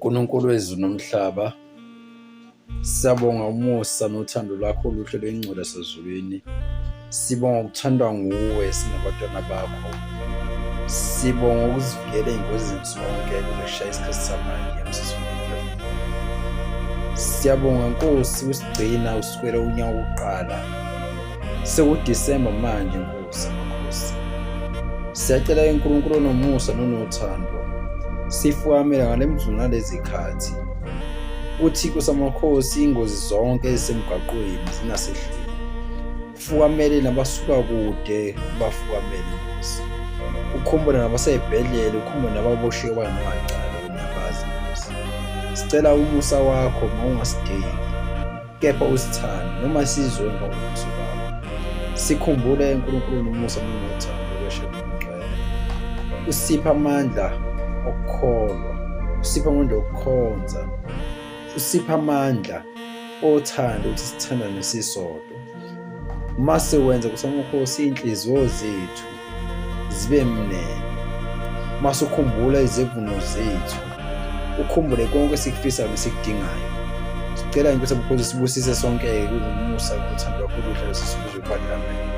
nkulunkulu wezulu nomhlaba, siyabonga umusa nothando lwakho oluhle lwengcwele sezulwini. Sibonga ukuthandwa nguwe singabantwana bakho. Sibonga ukuzivikela ey'ngozini zonke kulesishaya isikhathi samanje emsizweni. Siyabonga Nkosi usigcina usukela unyaka wokuqala. SekuDisemba manje Nkosi amakhosi. Siyacela uNkulunkulu onomusa nonothando, sifukamela ngale mzuzu nalezi khathi. UThixo samakhosi, iy'ngozi zonke ezisemgwaqweni zingasehluli. Ufukamele nabasuka kude, ubafukamele Nkosi. Ukhumbule nabasey'bhedlela, ukhumbule nababoshiwe ngamacala unyabazi Nkosi. Sicela umusa wakho ma ungasidingi, kepha usithande noma sizwe ngomusa wakho. Sikhumbule uNkulunkulu nomusa nonothando kweshe nomngcwele. Usiphe amandla okukholwa, usiphe amandla okukhonza, usiphe amandla othando ukuthi sithandane sisodwa. Mase wenza kusamakhosi iy'nhliziyo zethu zibe mnene. Mase ukhumbula izivuno zethu, ukhumbule konke esikufisayo nesikudingayo. Sicela Nkosi amakhosi sibusise sonke-ke kunomusa nothando lwakho oluhle lwesizwe. Amen.